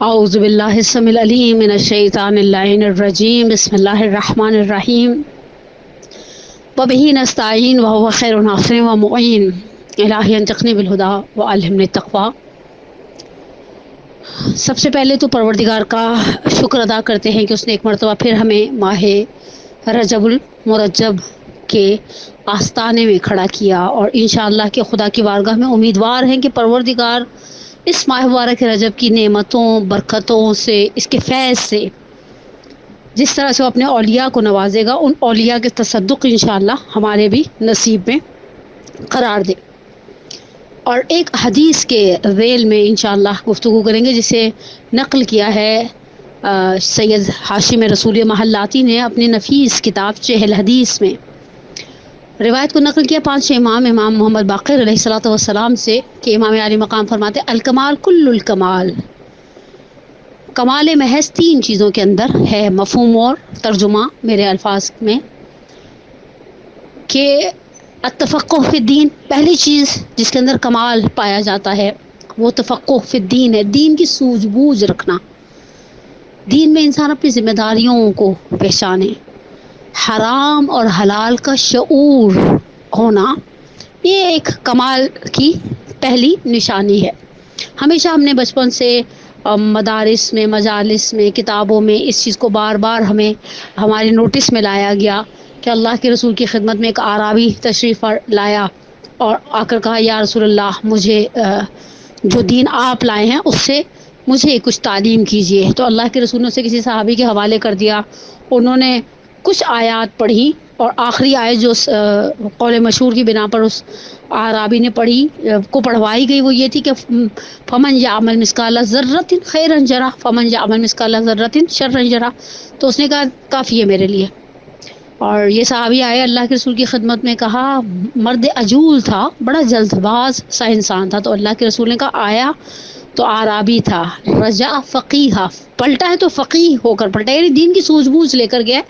اعوذ باللہ السمیع العلیم من الشیطان اللعین الرجیم بسم اللہ الرحمن الرحیم وبہ نستعین وہو خیر ناصر و معین الہی انطقنی بالہدی وعلمنی التقوی۔ سب سے پہلے تو پروردگار کا شکر ادا کرتے ہیں کہ اس نے ایک مرتبہ پھر ہمیں ماہ رجب المرجب کے آستانے میں کھڑا کیا، اور انشاءاللہ کہ خدا کی بارگاہ میں امیدوار ہیں کہ پروردگار اس ماہ مبارک رجب کی نعمتوں، برکتوں سے، اس کے فیض سے جس طرح سے وہ اپنے اولیاء کو نوازے گا، ان اولیاء کے تصدق انشاءاللہ ہمارے بھی نصیب میں قرار دے۔ اور ایک حدیث کے ذیل میں انشاءاللہ گفتگو کریں گے، جسے نقل کیا ہے سید ہاشم رسول محلاتی نے اپنی نفیس کتاب چہل حدیث میں۔ روایت کو نقل کیا پانچ امام محمد باقر علیہ الصلوۃ والسلام سے کہ امام عالی مقام فرماتے الکمال کل الکمال، کمال محض تین چیزوں کے اندر ہے۔ مفہوم اور ترجمہ میرے الفاظ میں کہ التفقہ فی الدین، پہلی چیز جس کے اندر کمال پایا جاتا ہے وہ تفقہ فی الدین ہے، دین کی سوجھ بوجھ رکھنا، دین میں انسان اپنی ذمہ داریوں کو پہچانے، حرام اور حلال کا شعور ہونا، یہ ایک کمال کی پہلی نشانی ہے۔ ہمیشہ ہم نے بچپن سے مدارس میں، مجالس میں، کتابوں میں اس چیز کو بار بار ہمیں ہمارے نوٹس میں لایا گیا کہ اللہ کے رسول کی خدمت میں ایک اعرابی تشریف لایا اور آ کر کہا یا رسول اللہ، مجھے جو دین آپ لائے ہیں اس سے مجھے کچھ تعلیم کیجیے۔ تو اللہ کے رسول نے اسے کسی صحابی کے حوالے کر دیا، انہوں نے کچھ آیات پڑھی، اور آخری آیت جو قول مشہور کی بنا پر اس اعرابی نے پڑھوائی گئی وہ یہ تھی کہ فمن یعمل مثقال ذرۃ خیرا یرہ فمن یعمل مثقال ذرۃ شرا یرہ۔ تو اس نے کہا کافی ہے میرے لیے۔ اور یہ صحابی آئے اللہ کے رسول کی خدمت میں، کہا مرد عجول تھا، بڑا جلد باز سا انسان تھا، تو اللہ کے رسول نے کہا آیا تو اعرابی تھا، رجع فقیہا، پلٹا ہے تو فقیہ ہو کر پلٹا، یعنی دین کی سوجھ بوجھ لے کر گیا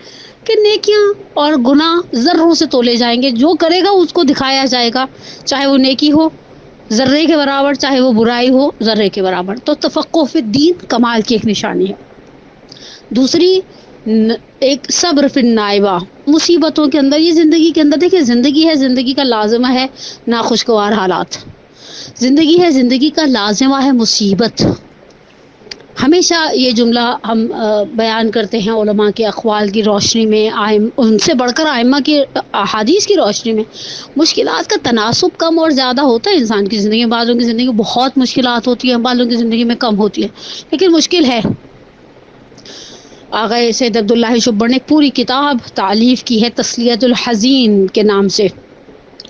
کہ نیکیاں اور گناہ ذروں سے تولے جائیں گے، جو کرے گا اس کو دکھایا جائے گا، چاہے وہ نیکی ہو ذرے کے برابر، چاہے وہ برائی ہو ذرے کے برابر۔ تو تفقہ فی الدین کمال کی ایک نشانی ہے۔ دوسری ایک صبر فی النائبہ، مصیبتوں کے اندر، یہ زندگی کے اندر دیکھیں زندگی ہے، زندگی کا لازمہ ہے ناخوشگوار حالات، زندگی ہے، زندگی کا لازمہ ہے مصیبت۔ ہمیشہ یہ جملہ ہم بیان کرتے ہیں علماء کے اقوال کی روشنی میں، ان سے بڑھ کر ائمہ کی احادیث کی روشنی میں۔ مشکلات کا تناسب کم اور زیادہ ہوتا ہے انسان کی زندگی میں، بعضوں کی زندگی میں بہت مشکلات ہوتی ہیں، بعضوں کی زندگی میں کم ہوتی ہے، لیکن مشکل ہے۔ آغا سید عبداللہ شبر نے ایک پوری کتاب تالیف کی ہے تسلیۃ الحزین کے نام سے،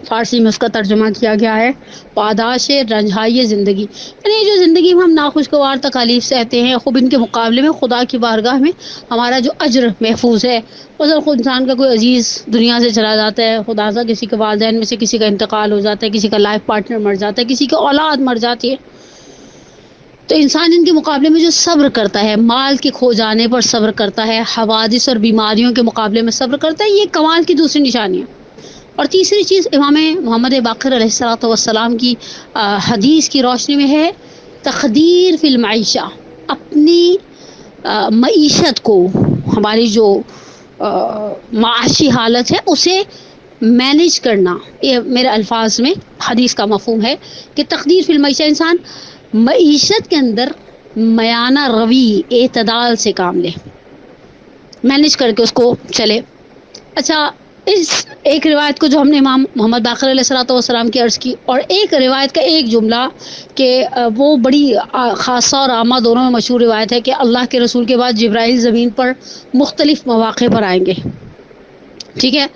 فارسی میں اس کا ترجمہ کیا گیا ہے پاداش رنجھائی زندگی، یعنی جو زندگی میں ہم ناخوشگوار تکالیف سہتے ہیں، خوب ان کے مقابلے میں خدا کی بارگاہ میں ہمارا جو اجر محفوظ ہے، مثلا خود انسان کا کوئی عزیز دنیا سے چلا جاتا ہے، خدا سے کسی کے والدین میں سے کسی کا انتقال ہو جاتا ہے، کسی کا لائف پارٹنر مر جاتا ہے، کسی کی اولاد مر جاتی ہے، تو انسان ان کے مقابلے میں جو صبر کرتا ہے، مال کے کھو جانے پر صبر کرتا ہے، حوادث اور بیماریوں کے مقابلے میں صبر کرتا ہے، یہ کمال کی دوسری نشانی ہے۔ اور تیسری چیز امام محمد باقر علیہ الصلوۃ والسلام کی حدیث کی روشنی میں ہے تقدیر فی المعیشہ، اپنی معیشت کو، ہماری جو معاشی حالت ہے اسے مینیج کرنا۔ یہ میرے الفاظ میں حدیث کا مفہوم ہے کہ تقدیر فی المعیشہ، انسان معیشت کے اندر میانہ روی، اعتدال سے کام لے، مینیج کر کے اس کو چلے۔ اچھا، اس ایک روایت کو جو ہم نے امام محمد باقر علیہ الصلوۃ والسلام کی عرض کی، اور ایک روایت کا ایک جملہ کہ وہ بڑی خاصہ اور عامہ دونوں میں مشہور روایت ہے کہ اللہ کے رسول کے بعد جبرائیل زمین پر مختلف مواقع پر آئیں گے، ٹھیک ہے۔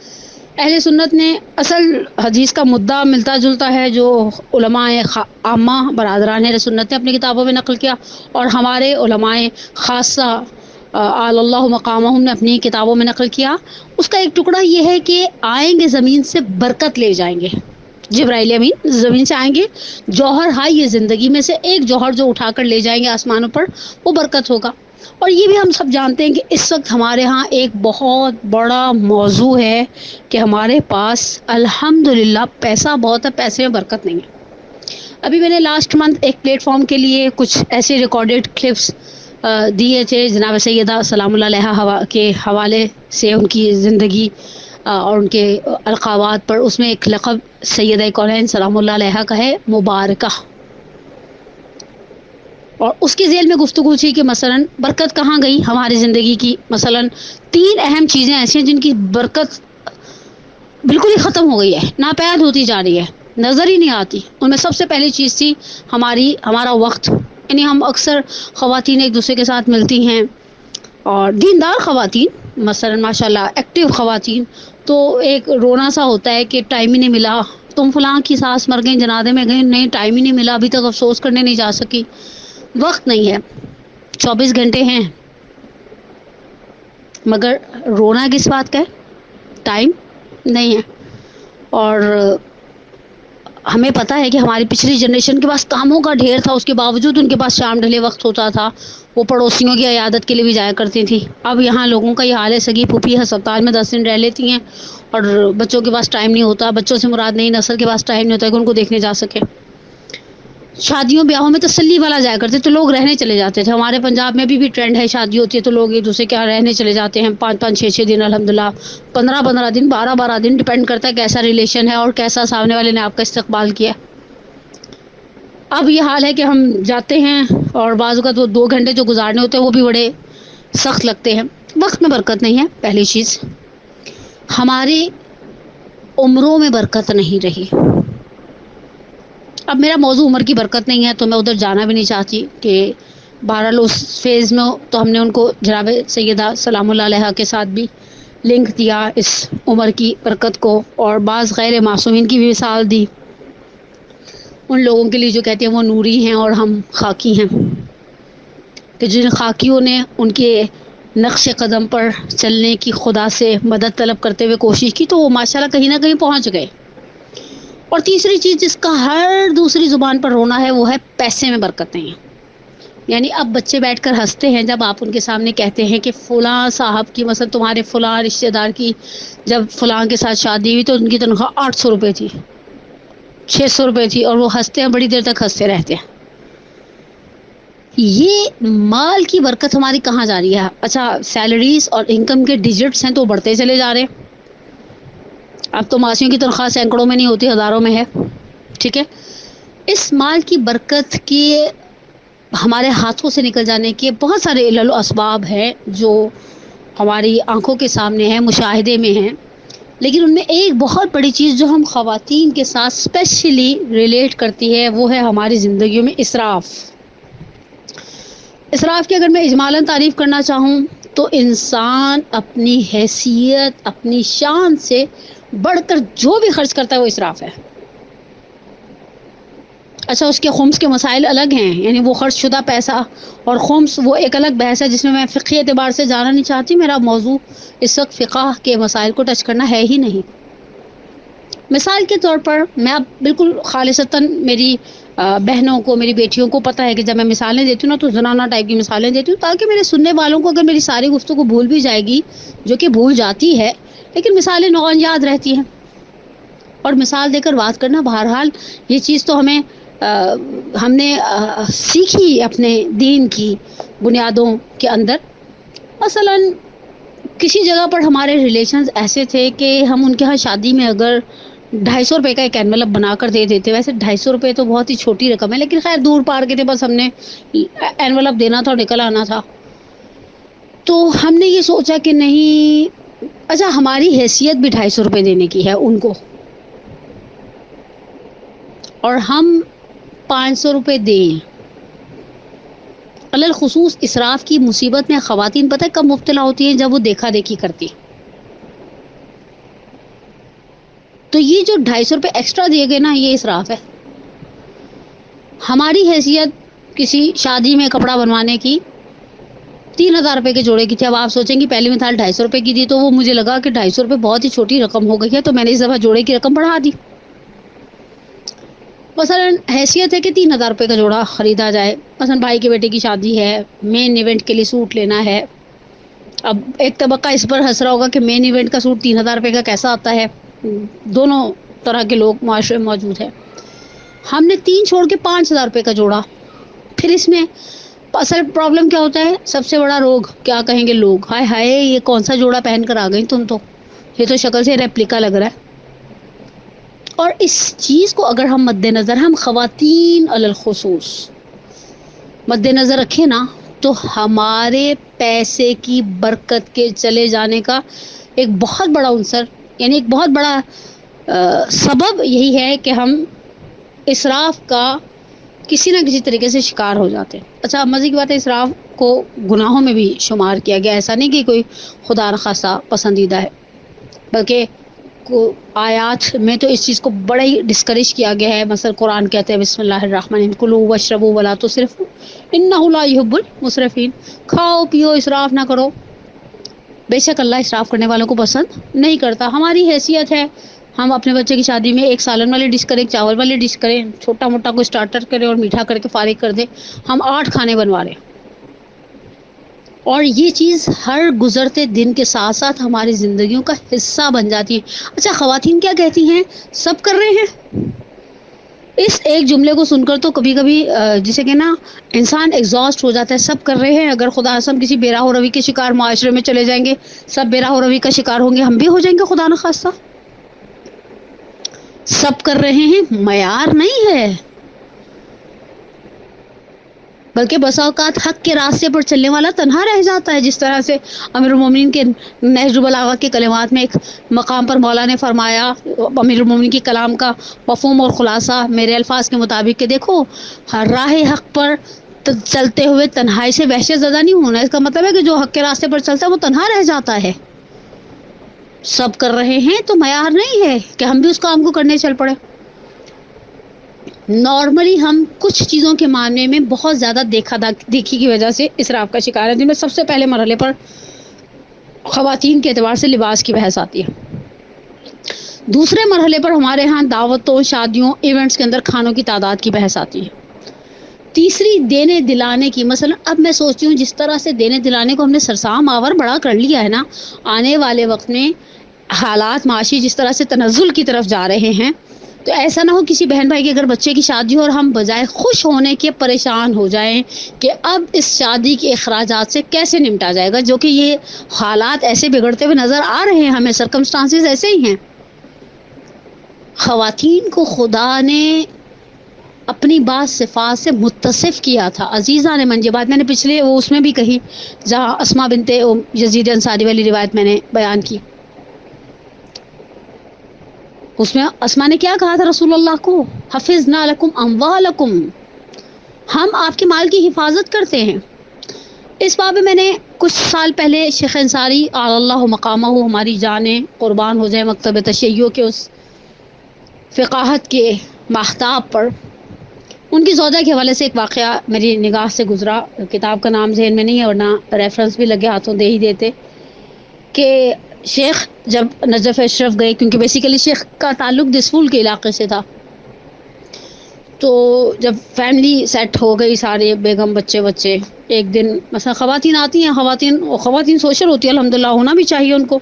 اہل سنت نے اصل حدیث کا مدعا ملتا جلتا ہے جو علماء عامہ برادران اہل سنت نے اپنی کتابوں میں نقل کیا، اور ہمارے علماء خاصہ اعلی اللہ مقامہم نے اپنی کتابوں میں نقل کیا۔ اس کا ایک ٹکڑا یہ ہے کہ آئیں گے زمین سے برکت لے جائیں گے، جبرائیل امین زمین سے آئیں گے، جوہر ہائی یہ زندگی میں سے ایک جوہر جو اٹھا کر لے جائیں گے آسمانوں پر، وہ برکت ہوگا۔ اور یہ بھی ہم سب جانتے ہیں کہ اس وقت ہمارے ہاں ایک بہت بڑا موضوع ہے کہ ہمارے پاس الحمدللہ پیسہ بہت ہے، پیسے میں برکت نہیں ہے۔ ابھی میں نے لاسٹ منتھ ایک پلیٹ فارم کے لیے کچھ ایسے ریکارڈیڈ کلپس دیے تھے جناب سیدہ سلام اللہ علیہ کے حوالے سے، ان کی زندگی اور ان کے القابات پر. اس میں ایک لقب سیدہ کونین سلام اللہ علیہ کا ہے، مبارکہ. اور اس کے ذیل میں گفتگو تھی کہ مثلا برکت کہاں گئی ہماری زندگی کی. مثلا 3 اہم چیزیں ایسی ہیں جن کی برکت بالکل ہی ختم ہو گئی ہے، ناپید ہوتی جا رہی ہے، نظر ہی نہیں آتی. ان میں سب سے پہلی چیز تھی ہمارا وقت. یعنی ہم اکثر خواتین ایک دوسرے کے ساتھ ملتی ہیں، اور دیندار خواتین مثلا ماشاء اللہ ایکٹیو خواتین، تو ایک رونا سا ہوتا ہے کہ ٹائم ہی نہیں ملا. تم فلاں کی ساس مر گئی، جنازے میں گئی، نہیں ٹائم ہی نہیں ملا، ابھی تک افسوس کرنے نہیں جا سکی. وقت نہیں ہے، 24 گھنٹے ہیں، مگر رونا کس بات کا ہے؟ ٹائم نہیں ہے. اور ہمیں پتہ ہے کہ ہماری پچھلی جنریشن کے پاس کاموں کا ڈھیر تھا، اس کے باوجود ان کے پاس شام ڈھلے وقت ہوتا تھا، وہ پڑوسیوں کی عیادت کے لیے بھی جایا کرتی تھی. اب یہاں لوگوں کا یہ حال ہے، سگی پھوپھی ہسپتال میں 10 دن رہ لیتی ہیں اور بچوں کے پاس ٹائم نہیں ہوتا. بچوں سے مراد نئی نسل کے پاس ٹائم نہیں ہوتا کہ ان کو دیکھنے جا سکے. شادیوں بیاہوں میں تسلی والا جایا کرتے تو لوگ رہنے چلے جاتے تھے. ہمارے پنجاب میں بھی ٹرینڈ ہے، شادی ہوتی ہے تو لوگ ایک دوسرے کے یہاں رہنے چلے جاتے ہیں، 5-5 6-6 دن، الحمدللہ 15-15 دن، 12-12 دن، ڈپینڈ کرتا ہے کیسا ریلیشن ہے اور کیسا سامنے والے نے آپ کا استقبال کیا. اب یہ حال ہے کہ ہم جاتے ہیں اور بعض اوقات وہ 2 گھنٹے جو گزارنے ہوتے ہیں وہ بھی بڑے سخت لگتے ہیں. وقت میں برکت نہیں ہے. پہلی چیز، ہماری عمروں میں برکت نہیں رہی. اب میرا موضوع عمر کی برکت نہیں ہے تو میں ادھر جانا بھی نہیں چاہتی کہ بہرحال اس فیز میں تو ہم نے ان کو جناب سیدہ سلام اللہ علیہ کے ساتھ بھی لنک دیا اس عمر کی برکت کو، اور بعض غیر معصومین کی بھی مثال دی، ان لوگوں کے لیے جو کہتے ہیں وہ نوری ہیں اور ہم خاکی ہیں، کہ جن خاکیوں نے ان کے نقش قدم پر چلنے کی خدا سے مدد طلب کرتے ہوئے کوشش کی تو وہ ماشاءاللہ کہیں نہ کہیں پہنچ گئے. اور تیسری چیز جس کا ہر دوسری زبان پر رونا ہے وہ ہے پیسے میں برکت نہیں ہے. یعنی اب بچے بیٹھ کر ہنستے ہیں جب آپ ان کے سامنے کہتے ہیں کہ فلاں صاحب کی، مثلا تمہارے فلاں رشتہ دار کی جب فلاں کے ساتھ شادی ہوئی تو ان کی تنخواہ 800 روپے تھی، 600 روپے تھی، اور وہ ہنستے ہیں، بڑی دیر تک ہنستے رہتے ہیں. یہ مال کی برکت ہماری کہاں جا رہی ہے؟ اچھا سیلریز اور انکم کے ڈیجٹس ہیں تو بڑھتے چلے جا رہے ہیں. اب تو معاشیوں کی تنخواہ سینکڑوں میں نہیں ہوتی، ہزاروں میں ہے. ٹھیک ہے، اس مال کی برکت کے ہمارے ہاتھوں سے نکل جانے کے بہت سارے علل و اسباب ہیں جو ہماری آنکھوں کے سامنے ہیں، مشاہدے میں ہیں. لیکن ان میں ایک بہت بڑی چیز جو ہم خواتین کے ساتھ اسپیشلی ریلیٹ کرتی ہے وہ ہے ہماری زندگیوں میں اسراف. اسراف کی اگر میں اجمالاً تعریف کرنا چاہوں تو انسان اپنی حیثیت، اپنی شان سے بڑھ کر جو بھی خرچ کرتا ہے وہ اسراف ہے. اچھا اس کے خمس کے مسائل الگ ہیں، یعنی وہ خرچ شدہ پیسہ اور خمس وہ ایک الگ بحث ہے جس میں فقہی اعتبار سے جانا نہیں چاہتی. میرا موضوع اس وقت فقہ کے مسائل کو ٹچ کرنا ہے ہی نہیں. مثال کے طور پر میں اب بالکل خالصتاً میری بہنوں کو، میری بیٹیوں کو پتہ ہے کہ جب میں مثالیں دیتی ہوں نا تو زنانہ ٹائپ کی مثالیں دیتی ہوں تاکہ میرے سننے والوں کو اگر میری ساری گفتگو بھول بھی جائے گی، جو کہ بھول جاتی ہے، لیکن مثالیں نوعاً یاد رہتی ہیں. اور مثال دے کر بات کرنا، بہرحال یہ چیز تو ہم نے سیکھی اپنے دین کی بنیادوں کے اندر. مثلاً کسی جگہ پر ہمارے ریلیشنز ایسے تھے کہ ہم ان کے ہاں شادی میں اگر 250 روپے کا ایک انویلپ بنا کر دے دیتے. ویسے 250 روپے تو بہت ہی چھوٹی رقم ہے، لیکن خیر دور پار کے تھے، بس ہم نے انویلپ دینا تھا اور نکل آنا تھا. تو ہم نے یہ سوچا کہ نہیں، اچھا ہماری حیثیت بھی 250 روپے دینے کی ہے ان کو، اور ہم 500 روپے دیں. علل خصوص اسراف کی مصیبت میں خواتین پتہ ہے کب مبتلا ہوتی ہیں؟ جب وہ دیکھا دیکھی کرتی. تو یہ جو 250 روپے ایکسٹرا دیے گئے نا، یہ اسراف ہے. ہماری حیثیت کسی شادی میں کپڑا بنوانے کی 3000 روپے کے جوڑے کی تھی. اب آپ سوچیں گی پہلی مثال 250 روپے کی دی تو وہ مجھے لگا کہ 250 روپے بہت ہی چھوٹی رقم ہو گئی ہے، تو میں نے اس دفعہ جوڑے کی رقم بڑھا دی. مثلا حیثیت ہے کہ 3000 روپے کا جوڑا خریدا جائے. مثلا بھائی کے بیٹے کی شادی ہے، مین ایونٹ کے لیے سوٹ لینا ہے. اب ایک طبقہ اس پر ہنس رہا ہوگا کہ مین ایونٹ کا سوٹ 3000 روپے کا کیسا آتا ہے. دونوں طرح کے لوگ معاشرے میں موجود ہیں. ہم نے 3 چھوڑ کے 5,000 روپے کا جوڑا. پھر اس میں اصل پرابلم کیا ہوتا ہے، سب سے بڑا روگ کیا کہیں گے لوگ، ہائے ہائے یہ کون سا جوڑا پہن کر آ گئی تم، تو یہ تو شکل سے ریپلیکا لگ رہا ہے. اور اس چیز کو اگر ہم مد نظر، ہم خواتین علی الخصوص مد نظر رکھیں نا، تو ہمارے پیسے کی برکت کے چلے جانے کا ایک بہت بڑا عنصر، یعنی ایک بہت بڑا سبب یہی ہے کہ ہم اسراف کا کسی نہ کسی طریقے سے شکار ہو جاتے ہیں. اچھا مزے کی بات ہے، اسراف کو گناہوں میں بھی شمار کیا گیا، ایسا نہیں کہ کوئی خدا نخواستہ پسندیدہ ہے، بلکہ آیات میں تو اس چیز کو بڑا ہی ڈسکریج کیا گیا ہے. مثلا قرآن کہتے ہیں بسم اللہ الرحمن الرحیم کلوا واشربوا ولا تسرفوا انہ لا یحب المسرفین، کھاؤ پیو اسراف نہ کرو، بے شک اللہ اسراف کرنے والوں کو پسند نہیں کرتا. ہماری حیثیت ہے ہم اپنے بچے کی شادی میں ایک سالن والی ڈش کریں، چاول والی ڈش کریں، چھوٹا موٹا کوئی اسٹارٹر کریں اور میٹھا کر کے فارغ کر دیں، ہم 8 کھانے بنوا رہے ہیں. اور یہ چیز ہر گزرتے دن کے ساتھ ساتھ ہماری زندگیوں کا حصہ بن جاتی ہے. اچھا خواتین کیا کہتی ہیں، سب کر رہے ہیں. اس ایک جملے کو سن کر تو کبھی کبھی جسے کہ نا انسان ایگزاسٹ ہو جاتا ہے. سب کر رہے ہیں، اگر خدا ہم کسی بے راہ و روی کے شکار معاشرے میں چلے جائیں گے، سب بے راہ و روی کا شکار ہوں گے، ہم بھی ہو جائیں گے خدا نخواستہ. سب کر رہے ہیں معیار نہیں ہے، بلکہ بسا اوقات حق کے راستے پر چلنے والا تنہا رہ جاتا ہے. جس طرح سے امیر المومنین کے نہج البلاغہ کے کلمات میں ایک مقام پر مولا نے فرمایا، امیر المومنین کے کلام کا مفہوم اور خلاصہ میرے الفاظ کے مطابق، کہ دیکھو ہر راہ حق پر چلتے ہوئے تنہائی سے وحشت زدہ نہیں ہونا. اس کا مطلب ہے کہ جو حق کے راستے پر چلتا ہے وہ تنہا رہ جاتا ہے. سب کر رہے ہیں تو معیار نہیں ہے کہ ہم بھی اس کام کو کرنے چل پڑے. نارملی ہم کچھ چیزوں کے معاملے میں بہت زیادہ دیکھی کی وجہ سے اسراف کا شکار ہے، جن میں سب سے پہلے مرحلے پر خواتین کے اعتبار سے لباس کی بحث آتی ہے. دوسرے مرحلے پر ہمارے ہاں دعوتوں، شادیوں، ایونٹس کے اندر کھانوں کی تعداد کی بحث آتی ہے. تیسری دینے دلانے کی. مثلا اب میں سوچتی ہوں جس طرح سے دینے دلانے کو ہم نے سرسام آور بڑا کر لیا ہے نا، آنے والے وقت میں حالات معاشی جس طرح سے تنزل کی طرف جا رہے ہیں، تو ایسا نہ ہو کسی بہن بھائی کی اگر بچے کی شادی ہو اور ہم بجائے خوش ہونے کے پریشان ہو جائیں کہ اب اس شادی کے اخراجات سے کیسے نمٹا جائے گا، جو کہ یہ حالات ایسے بگڑتے ہوئے نظر آ رہے ہیں ہمیں، سرکمسٹانسز ایسے ہی ہیں. خواتین کو خدا نے اپنی بعض صفات سے متصف کیا تھا. عزیزہ نے من، یہ بات میں نے پچھلے اس میں بھی کہی جہاں اسماء بنت یزید انصاری والی روایت میں نے بیان کی. اس میں اسماء نے کیا کہا تھا رسول اللہ کو، حفظنا لکم اموالکم، ہم آپ کے مال کی حفاظت کرتے ہیں. اس باب میں میں نے کچھ سال پہلے شیخ انصاری اعلی اللہ مقامہ، ہماری جانیں قربان ہو جائے، مکتب تشیع کے اس فقاہت کے ماہتاب پر ان کی زوجہ کے حوالے سے ایک واقعہ میری نگاہ سے گزرا. کتاب کا نام ذہن میں نہیں ہے ورنہ ریفرنس بھی لگے ہاتھوں دے ہی دیتے، کہ شیخ جب نجف اشرف گئے، کیونکہ بیسیکلی شیخ کا تعلق دسفول کے علاقے سے تھا، تو جب فیملی سیٹ ہو گئی، سارے بیگم بچے ایک دن مثلا خواتین آتی ہیں، خواتین سوشل ہوتی ہیں، الحمدللہ ہونا بھی چاہیے ان کو،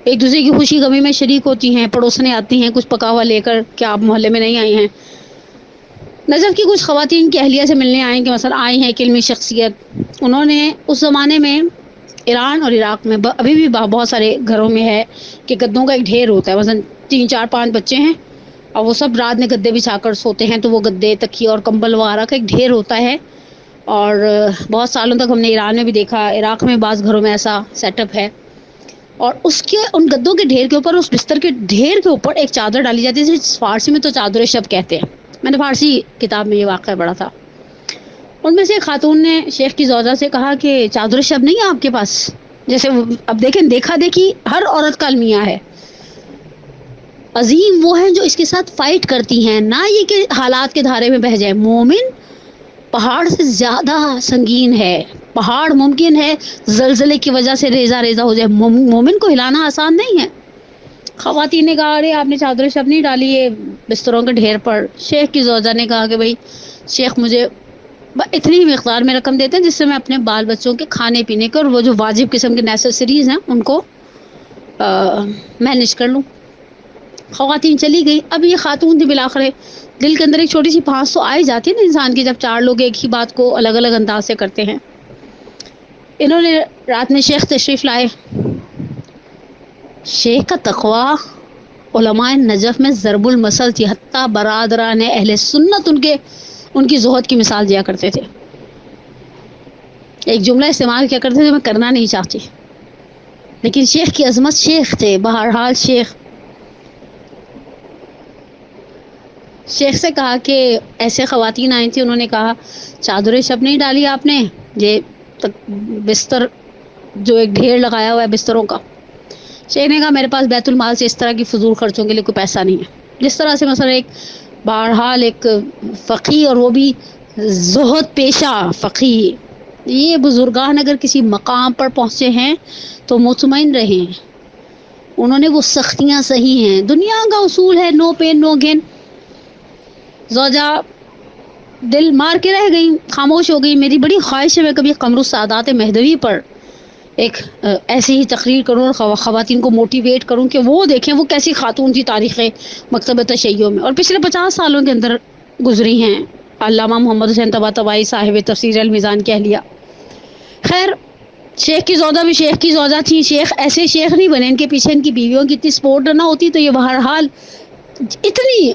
ایک دوسرے کی خوشی غمی میں شریک ہوتی ہیں، پڑوسنے آتی ہیں کچھ پکا ہوا لے کر، کیا آپ محلے میں نہیں آئی ہیں. نجف کی کچھ خواتین کی اہلیہ سے ملنے آئیں کہ مثلا آئی ہیں ایک علمی شخصیت. انہوں نے اس زمانے میں ایران اور عراق میں ابھی بھی بہت سارے گھروں میں ہے کہ گدوں کا ایک ڈھیر ہوتا ہے، مثلا 3 4 5 بچے ہیں اور وہ سب رات میں گدے بچھا کر سوتے ہیں، تو وہ گدے تکیے اور کمبل وغیرہ کا ایک ڈھیر ہوتا ہے. اور بہت سالوں تک ہم نے ایران میں بھی دیکھا، عراق میں بعض گھروں میں ایسا سیٹ اپ ہے. اور اس کے ان گدوں کے ڈھیر کے اوپر، اس بستر کے ڈھیر کے اوپر ایک چادر ڈالی جاتی ہے، جسے فارسی میں تو چادر شب کہتے ہیں. میں نے فارسی کتاب میں یہ واقعہ پڑھا تھا. ان میں سے ایک خاتون نے شیخ کی زوجہ سے کہا کہ چادر شب نہیں ہے آپ کے پاس؟ جیسے اب دیکھیں، دیکھا دیکھی ہر عورت کا المیہ ہے. عظیم وہ ہیں جو اس کے ساتھ فائٹ کرتی ہیں، نہ یہ کہ حالات کے دھارے میں بہہ جائے. مومن پہاڑ سے زیادہ سنگین ہے. پہاڑ ممکن ہے زلزلے کی وجہ سے ریزہ ریزہ ہو جائے، مومن کو ہلانا آسان نہیں ہے. خواتین نے کہا ارے آپ نے چادر شب نہیں ڈالی ہے بستروں کے ڈھیر پر. شیخ کی زوجہ نے کہا کہ بھائی شیخ مجھے اتنی مقدار میں رقم دیتے ہیں جس سے میں اپنے بال بچوں کے کھانے پینے کے اور وہ جو واجب قسم کے نیسیسریز ہیں ان کو مینیج کر لوں. خواتین چلی گئی. اب یہ خاتون تھی بالآخر دل کے اندر ایک چھوٹی سی پھانس تو آئی جاتی ہے نا انسان کی، جب چار لوگ ایک ہی بات کو الگ الگ انداز سے کرتے ہیں. انہوں نے رات میں شیخ تشریف لائے. شیخ کا تقوی علماء نجف میں ضرب المثل تھی، حتیٰ برادران اہل سنت ان کی زہد کی مثال دیا کرتے تھے. ایک جملہ استعمال کیا کرتے تھے میں کرنا نہیں چاہتی، لیکن شیخ کی عظمت، شیخ تھے بہرحال. شیخ سے کہا کہ ایسے خواتین آئی تھیں، انہوں نے کہا چادر شب نہیں ڈالی آپ نے، یہ بستر جو ایک ڈھیر لگایا ہوا ہے بستروں کا. شیخ نے کہا میرے پاس بیت المال سے اس طرح کی فضول خرچوں کے لیے کوئی پیسہ نہیں ہے. جس طرح سے مثلا بہرحال ایک فقی اور وہ بھی زہد پیشہ فقی، یہ بزرگان اگر کسی مقام پر پہنچے ہیں تو مطمئن رہیں انہوں نے وہ سختیاں سہی ہیں. دنیا کا اصول ہے نو پین نو گین. زوجہ دل مار کے رہ گئی، خاموش ہو گئی. میری بڑی خواہش ہے میں کبھی قمر السعادات مہدوی پر ایک ایسی ہی تقریر کروں اور خواتین کو موٹیویٹ کروں کہ وہ دیکھیں وہ کیسی خاتون تھی تاریخ مکتبہ تشیع میں، اور پچھلے 50 سالوں کے اندر گزری ہیں. علامہ محمد حسین طباطبائی صاحب تفسیر المیزان کی اہلیہ. خیر، شیخ کی زوجہ بھی شیخ کی زوجہ تھی. شیخ ایسے شیخ نہیں بنے، ان کے پیچھے ان کی بیویوں کی اتنی سپورٹ نہ ہوتی تو یہ بہرحال اتنی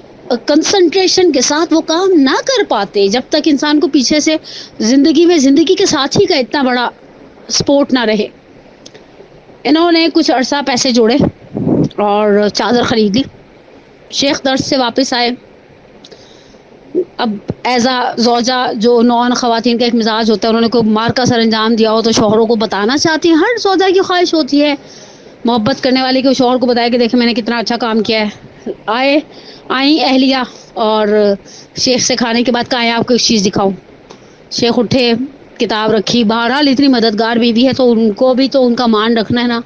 کنسنٹریشن کے ساتھ وہ کام نہ کر پاتے جب تک انسان کو پیچھے سے زندگی کے ساتھی کا اتنا بڑا سپورٹ نہ رہے. انہوں نے کچھ عرصہ پیسے جوڑے اور چادر خرید لی. شیخ درس سے واپس آئے. اب ایزا زوجہ جو نون خواتین کا ایک مزاج ہوتا ہے، انہوں نے کوئی مار کا سر انجام دیا ہو تو شوہروں کو بتانا چاہتی ہیں. ہر زوجہ کی خواہش ہوتی ہے محبت کرنے والے کے شوہر کو بتایا کہ دیکھیں میں نے کتنا اچھا کام کیا ہے. آئیں اہلیہ اور شیخ سے کھانے کے بعد کہا آپ کو ایک چیز دکھاؤں. شیخ اٹھے، کتاب رکھی. بہرحال اتنی مددگار بیوی ہے تو ان کو بھی تو ان کا مان رکھنا ہے نا.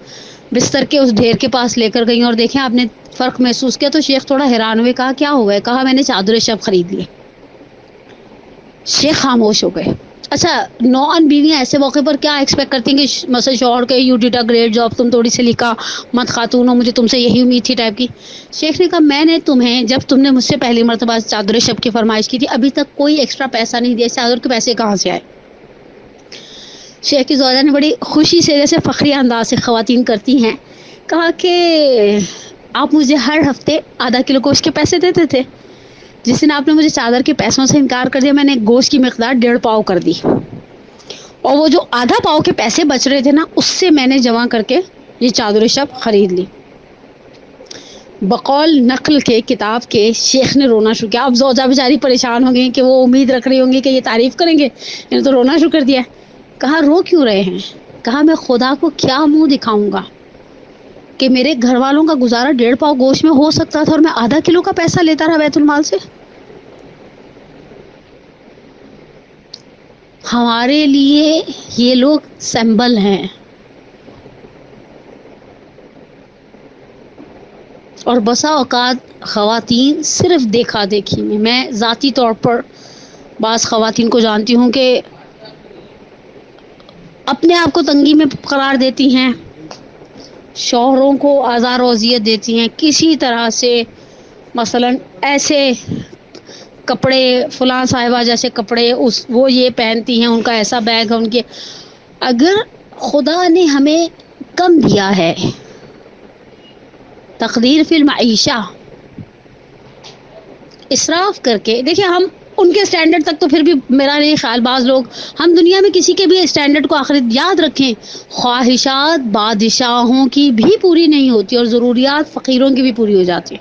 بستر کے اس ڈھیر کے پاس لے کر گئی اور دیکھیں آپ نے فرق محسوس کیا؟ تو شیخ تھوڑا حیران ہوئے. کہا کیا ہو گئے؟ کہا میں نے چادر شب خرید لی. شیخ خاموش ہو گئے. اچھا، نوان بیویاں ایسے موقع پر کیا ایکسپیکٹ کرتی ہیں کہ مثلا شوہر کے you did a great job, تم تھوڑی سی لکھا مت خاتون ہو، مجھے تم سے یہی امید تھی ٹائپ کی. شیخ نے کہا میں نے تمہیں جب تم نے مجھ سے پہلی مرتبہ چادر شب کی فرمائش کی تھی ابھی تک کوئی ایکسٹرا پیسہ نہیں دیا، چادر کے پیسے کہاں سے آئے؟ شیخ کی زوجہ نے بڑی خوشی سے جیسے فخری انداز سے خواتین کرتی ہیں کہا کہ آپ مجھے ہر ہفتے آدھا کلو گوشت کے پیسے دیتے تھے. جس دن آپ نے مجھے چادر کے پیسوں سے انکار کر دیا میں نے گوشت کی مقدار 1.5 پاؤ کر دی، اور وہ جو آدھا پاؤ کے پیسے بچ رہے تھے نا اس سے میں نے جمع کر کے یہ چادر شب خرید لی. بقول نقل کے کتاب کے شیخ نے رونا شروع کیا. اب زوجہ بیچاری پریشان ہو گئی کہ وہ امید رکھ رہی ہوں گی کہ یہ تعریف کریں گے، انہوں نے تو رونا شروع کر دیا. کہا رو کیوں رہے ہیں؟ کہا میں خدا کو کیا منہ دکھاؤں گا کہ میرے گھر والوں کا گزارا 1.5 پاؤ گوشت میں ہو سکتا تھا اور میں آدھا کلو کا پیسہ لیتا رہا بیت المال سے. ہمارے لیے یہ لوگ سمبل ہیں، اور بسا اوقات خواتین صرف دیکھا دیکھی میں ذاتی طور پر بعض خواتین کو جانتی ہوں کہ اپنے آپ کو تنگی میں قرار دیتی ہیں، شوہروں کو آزار و اذیت دیتی ہیں کسی طرح سے. مثلا ایسے کپڑے فلاں صاحبہ جیسے کپڑے وہ یہ پہنتی ہیں، ان کا ایسا بیگ ہے ان کے. اگر خدا نے ہمیں کم دیا ہے، تقدیر فی المعیشہ، اسراف کر کے دیکھیں ہم ان کے سٹینڈرڈ تک تو پھر بھی میرا نہیں خیال بعض لوگ ہم دنیا میں کسی کے بھی سٹینڈرڈ کو آخر یاد رکھیں خواہشات بادشاہوں کی بھی پوری نہیں ہوتی اور ضروریات فقیروں کی بھی پوری ہو جاتی.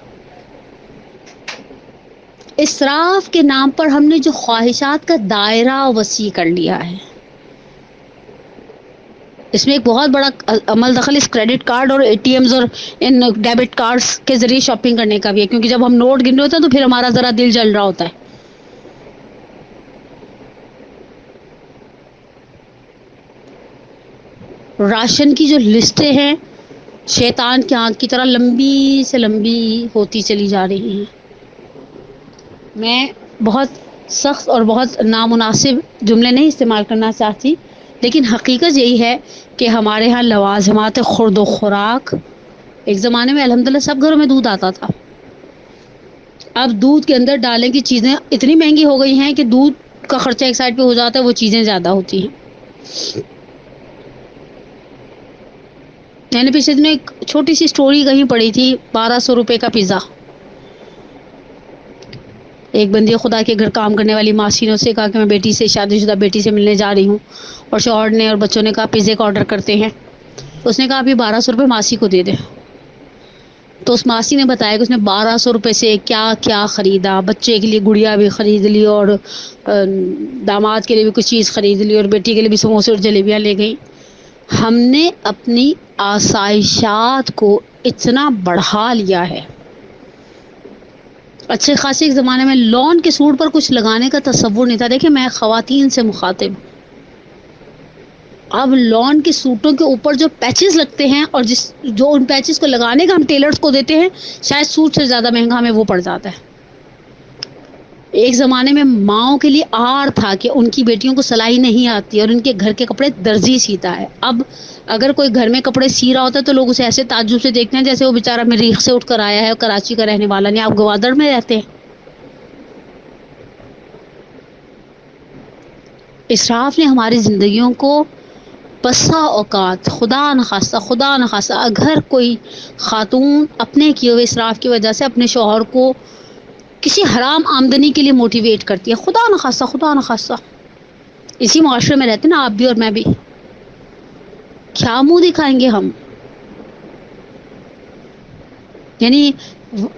اسراف کے نام پر ہم نے جو خواہشات کا دائرہ وسیع کر لیا ہے، اس میں ایک بہت بڑا عمل دخل اس کریڈٹ کارڈ اور اے ٹی ایمز اور ان ڈیبٹ کارڈز کے ذریعے شاپنگ کرنے کا بھی ہے، کیونکہ جب ہم نوٹ گن رہے ہوتے ہیں تو پھر ہمارا ذرا دل جل رہا ہوتا ہے. راشن کی جو لسٹیں ہیں شیطان کے ہاتھ کی طرح لمبی سے لمبی ہوتی چلی جا رہی ہیں. میں بہت سخت اور بہت نامناسب جملے نہیں استعمال کرنا چاہتی، لیکن حقیقت یہی ہے کہ ہمارے ہاں لوازمات خورد و خوراک، ایک زمانے میں الحمدللہ سب گھروں میں دودھ آتا تھا، اب دودھ کے اندر ڈالنے کی چیزیں اتنی مہنگی ہو گئی ہیں کہ دودھ کا خرچہ ایک سائڈ پہ ہو جاتا ہے، وہ چیزیں زیادہ ہوتی ہیں. میں نے پچھلے دنوں ایک چھوٹی سی اسٹوری کہیں پڑھی تھی، 1200 روپے کا پیزا. ایک بندی خدا کے گھر کام کرنے والی ماسی نے اسے کہا کہ میں بیٹی سے، شادی شدہ بیٹی سے ملنے جا رہی ہوں، اور شوہر نے اور بچوں نے کہا پیزے کا آرڈر کرتے ہیں. اس نے کہا ابھی 1200 روپے ماسی کو دے دے. تو اس ماسی نے بتایا کہ اس نے 1200 روپے سے کیا کیا خریدا. بچے کے لیے گڑیا بھی خرید لی، اور داماد کے لیے بھی کچھ چیز خرید لی، اور بیٹی کے لیے بھی سموسے اور جلیبیاں لے گئی. ہم نے اپنی آسائشات کو اتنا بڑھا لیا ہے. اچھے خاصے ایک زمانے میں لون کے سوٹ پر کچھ لگانے کا تصور نہیں تھا. دیکھیں میں خواتین سے مخاطب، اب لون کے سوٹوں کے اوپر جو پیچز لگتے ہیں، اور جو ان پیچز کو لگانے کا ہم ٹیلرز کو دیتے ہیں، شاید سوٹ سے زیادہ مہنگا ہمیں وہ پڑ جاتا ہے. ایک زمانے میں ماؤں کے لیے آر تھا کہ ان کی بیٹیوں کو سلائی نہیں آتی اور ان کے گھر کے کپڑے درزی سیتا ہے. اب اگر کوئی گھر میں کپڑے سی رہا ہوتا ہے تو لوگ اسے ایسے تعجب سے دیکھتے ہیں جیسے وہ بیچارہ مریخ سے اٹھ کر آیا ہے، کراچی کا رہنے والا نہیں، آپ گوادر میں رہتے ہیں. اسراف نے ہماری زندگیوں کو بسا اوقات، خدا نخواستہ اگر کوئی خاتون اپنے کیے ہوئے اسراف کی وجہ سے اپنے شوہر کو کسی حرام آمدنی کے لیے موٹیویٹ کرتی ہے، خدا نخواستہ اسی معاشرے میں رہتے نا آپ بھی اور میں بھی، کیا منہ دکھائیں گے ہم؟ یعنی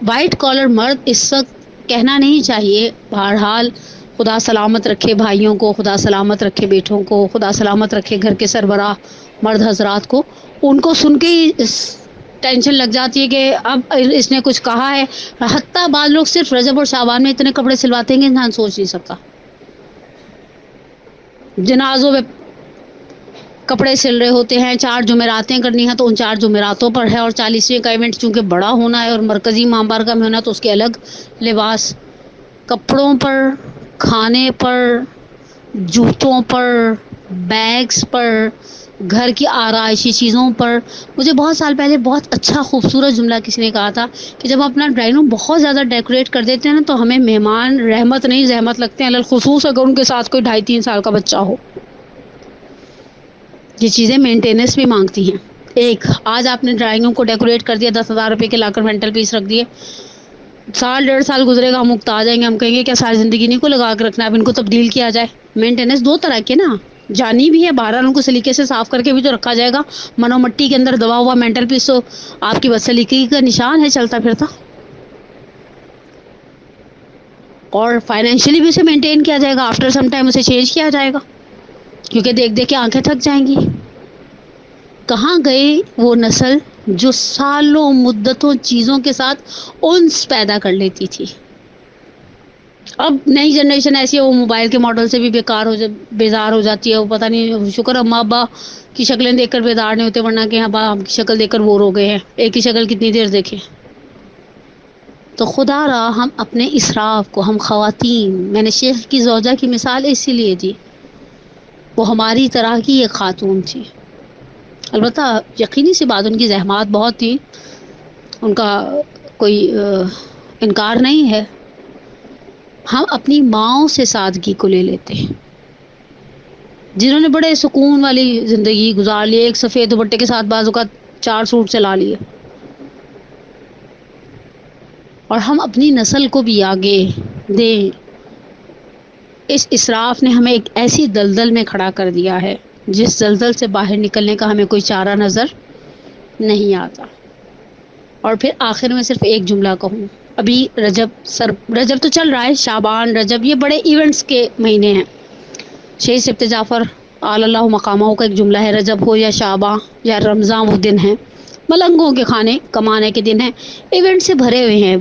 وائٹ کالر مرد اس وقت کہنا نہیں چاہیے. بہرحال خدا سلامت رکھے بھائیوں کو، خدا سلامت رکھے بیٹوں کو، خدا سلامت رکھے گھر کے سربراہ مرد حضرات کو. ان کو سن کے ہی ٹینشن لگ جاتی ہے کہ اب اس نے کچھ کہا ہے. حتیٰ بعض لوگ صرف رجب اور شعبان میں اتنے کپڑے سلواتے ہیں کہ انسان سوچ نہیں سکتا. جنازوں میں کپڑے سل رہے ہوتے ہیں، 4 جمعراتیں کرنی ہیں تو ان 4 جمعراتوں پر ہے، اور 40ویں کا ایونٹ چونکہ بڑا ہونا ہے اور مرکزی ماہ بارگاہ میں ہونا ہے تو اس کے الگ لباس. کپڑوں پر، کھانے پر، جوتوں پر، بیگز پر، گھر کی آرائشی چیزوں پر. مجھے بہت سال پہلے بہت اچھا خوبصورت جملہ کسی نے کہا تھا کہ جب ہم اپنا ڈرائنگ روم بہت زیادہ ڈیکوریٹ کر دیتے ہیں نا تو ہمیں مہمان رحمت نہیں زحمت لگتے ہیں، خصوص اگر ان کے ساتھ کوئی 2.5-3 سال کا بچہ ہو. یہ چیزیں مینٹیننس بھی مانگتی ہیں. آج آپ نے ڈرائنگ روم کو ڈیکوریٹ کر دیا، 10,000 روپے کے لا کر مینٹل پیس رکھ دیے، 1.5 سال گزرے گا ہم اکتا آ جائیں گے، ہم کہیں گے کیا ساری زندگی نہیں کو لگا کے رکھنا ہے، اب ان کو تبدیل کیا جائے. مینٹیننس 2 طرح کے نا، جانی بھی ہے، بہرحال ان کو سلیقے سے صاف کر کے بھی تو رکھا جائے گا. منو مٹی کے اندر دبا ہوا مینٹل پیس تو آپ کی بدسلیقگی کا نشان ہے چلتا پھرتا. اور فائنینشلی بھی اسے مینٹین کیا جائے گا، آفٹر سم ٹائم اسے چینج کیا جائے گا، کیونکہ دیکھ دیکھ کے آنکھیں تھک جائیں گی. کہاں گئے وہ نسل جو سالوں مدتوں چیزوں کے ساتھ انس پیدا کر لیتی تھی؟ اب نئی جنریشن ایسی ہے وہ موبائل کے ماڈل سے بھی بیزار ہو جاتی ہے. وہ پتہ نہیں، شکر اماں ابا کی شکلیں دیکھ کر بیدار نہیں ہوتے، ورنہ کہ ابا ہم کی شکل دیکھ کر بور ہو گئے ہیں. ایک ہی شکل کتنی دیر دیکھیں؟ تو خدا را ہم اپنے اسراف کو، ہم خواتین، میں نے شیخ کی زوجہ کی مثال اسی لیے دی، وہ ہماری طرح کی ایک خاتون تھی. البتہ یقینی سی بات ان کی زحمات بہت تھی، ان کا کوئی انکار نہیں ہے. ہم اپنی ماؤں سے سادگی کو لے لیتے ہیں جنہوں نے بڑے سکون والی زندگی گزار لی، ایک سفید دوپٹے کے ساتھ بعض اوقات 4 سوٹ چلا لیے. اور ہم اپنی نسل کو بھی آگے دیں. اس اسراف نے ہمیں ایک ایسی دلدل میں کھڑا کر دیا ہے جس دلدل سے باہر نکلنے کا ہمیں کوئی چارہ نظر نہیں آتا. اور پھر آخر میں صرف ایک جملہ کہوں، ابھی رجب تو چل رہا ہے، شعبان، رجب، یہ بڑے ایونٹس کے مہینے ہیں. شہید سبت جعفر آل اللہ مقامہ کا ایک جملہ ہے، رجب ہو یا شعبان یا رمضان وہ دن ہیں، ملنگوں کے کھانے کمانے کے دن ہیں. ایونٹ سے بھرے ہوئے ہیں،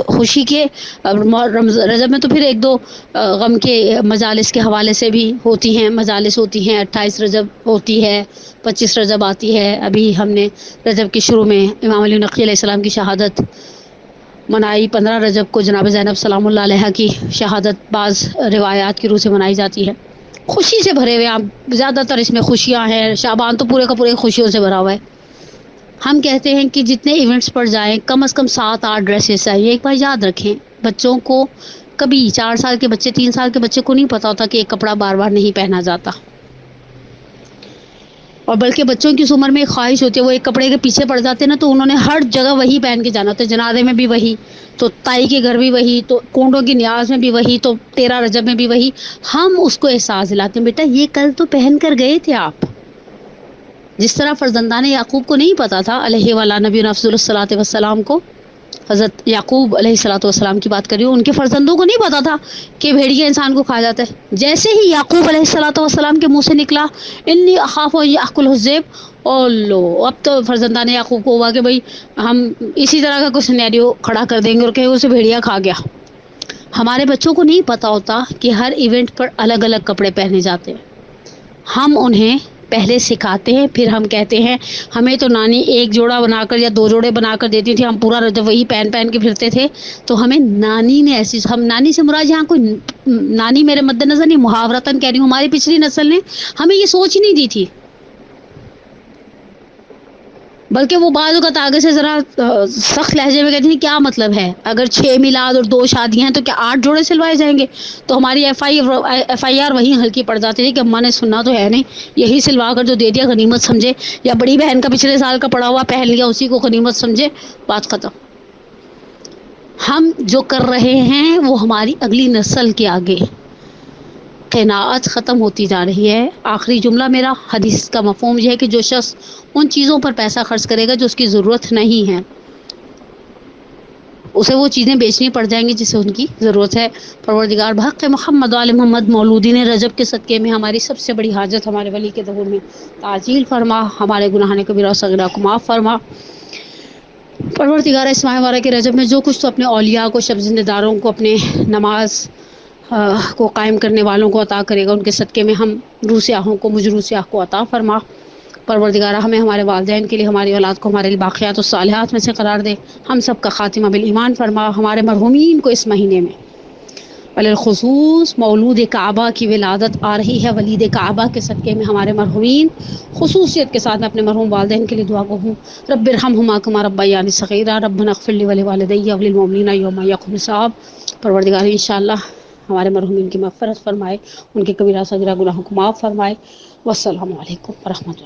خوشی کے. رجب میں تو پھر 1-2 غم کے مجالس کے حوالے سے بھی ہوتی ہیں، مجالس ہوتی ہیں. 28 رجب ہوتی ہے، 25 رجب آتی ہے. ابھی ہم نے رجب کے شروع میں امام علی نقی علیہ السلام کی شہادت منائی. 15 رجب کو جناب زینب سلام اللہ علیہ کی شہادت بعض روایات کی روح سے منائی جاتی ہے. خوشی سے بھرے ہوئے آپ، زیادہ تر اس میں خوشیاں ہیں. شعبان تو پورے کا پورے خوشیوں سے بھرا ہوا ہے. ہم کہتے ہیں کہ جتنے ایونٹس پر جائیں کم از کم 7-8 ڈریسز چاہیے. ایک بار یاد رکھیں، بچوں کو کبھی 4 سال کے بچے 3 سال کے بچے کو نہیں پتا ہوتا کہ ایک کپڑا بار بار نہیں پہنا جاتا، اور بلکہ بچوں کی اس عمر میں ایک خواہش ہوتی ہے، وہ ایک کپڑے کے پیچھے پڑ جاتے ہیں نا تو انہوں نے ہر جگہ وہی پہن کے جانا ہوتا ہے، جنازے میں بھی وہی، تو تائی کے گھر بھی وہی، تو کونڈوں کی نیاز میں بھی وہی، تو 13 رجب میں بھی وہی۔ ہم اس کو احساس دلاتے ہیں، بیٹا یہ کل تو پہن کر گئے تھے آپ۔ جس طرح فرزندان یعقوب کو نہیں پتا تھا علیہ وعلی نبینا افضل الصلاۃ والسلام کو، حضرت یعقوب علیہ الصلوۃ والسلام کی بات کری، ان کے فرزندوں کو نہیں پتا تھا کہ بھیڑیا انسان کو کھا جاتا ہے۔ جیسے ہی یعقوب علیہ الصلوۃ والسلام کے منہ سے نکلا انی اخاف ان یاکل الذئب، اور لو اب تو فرزندان یعقوب کو ہوا کہ بھائی ہم اسی طرح کا کچھ سینیریو کھڑا کر دیں گے اور کہ اسے بھیڑیا کھا گیا۔ ہمارے بچوں کو نہیں پتا ہوتا کہ ہر ایونٹ پر الگ الگ کپڑے پہنے جاتے ہیں، ہم انہیں پہلے سکھاتے ہیں، پھر ہم کہتے ہیں ہمیں تو نانی ایک جوڑا بنا کر یا 2 جوڑے بنا کر دیتی تھی، ہم پورا رجب وہی پہن پہن کے پھرتے تھے، تو ہمیں نانی نے ایسی، ہم نانی سے مراد یہاں کوئی نانی میرے مد نظر نہیں، محاورتاً کہہ رہی ہوں، ہماری پچھلی نسل نے ہمیں یہ سوچ ہی نہیں دی تھی، بلکہ وہ بعض اوقات آگے سے ذرا سخت لہجے میں کہتی ہیں کیا مطلب ہے اگر 6 میلاد اور 2 شادیاں ہیں تو کیا 8 جوڑے سلوائے جائیں گے؟ تو ہماری ایف آئی آر وہیں ہلکی پڑ جاتی تھی کہ اماں نے سننا تو ہے نہیں، یہی سلوا کر جو دے دیا غنیمت سمجھے، یا بڑی بہن کا پچھلے سال کا پڑا ہوا پہن لیا اسی کو غنیمت سمجھے، بات ختم۔ ہم جو کر رہے ہیں وہ ہماری اگلی نسل کے آگے قناعت ختم ہوتی جا رہی ہے۔ آخری جملہ میرا حدیث کا مفہوم یہ ہے کہ جو شخص ان چیزوں پر پیسہ خرچ کرے گا جو اس کی ضرورت نہیں ہے، اسے وہ چیزیں بیچنی پڑ جائیں گی جسے ان کی ضرورت ہے۔ پروردگار بحق محمد وآل محمد مولودین رجب کے صدقے میں ہماری سب سے بڑی حاجت ہمارے ولی کے ظہور میں تعجیل فرما، ہمارے گناہان کبیرہ و صغیرہ کو معاف فرما۔ پروردگار اس ماہ مبارک کے رجب میں جو کچھ تو اپنے اولیاء کو، شب زندہ داروں کو، اپنے نماز کو قائم کرنے والوں کو عطا کرے گا، ان کے صدقے میں ہم روح سیاحوں کو، مجھ روح سیاح کو عطا فرما۔ پروردگارہ ہمیں ہمارے والدین کے لیے، ہماری اولاد کو ہمارے لیے باقیات الصالحات میں سے قرار دے، ہم سب کا خاتمہ بالایمان فرما، ہمارے مرحومین کو اس مہینے میں بالخصوص مولود کعبہ کی ولادت آ رہی ہے، ولید کعبہ کے صدقے میں ہمارے مرحومین خصوصیت کے ساتھ میں اپنے مرحوم والدین کے لیے دعا گو ہوں، رب ارحمہما کما ربیانی صغیرا، ربنا اغفر لی ولوالدی وللمؤمنین یوم یقوم الحساب۔ پروردگار انشاءاللہ ہمارے مرحومین کی مغفرت فرمائے، ان کے کبیرہ صغیرہ گناہوں کو معاف فرمائے۔ والسلام علیکم ورحمۃ اللہ۔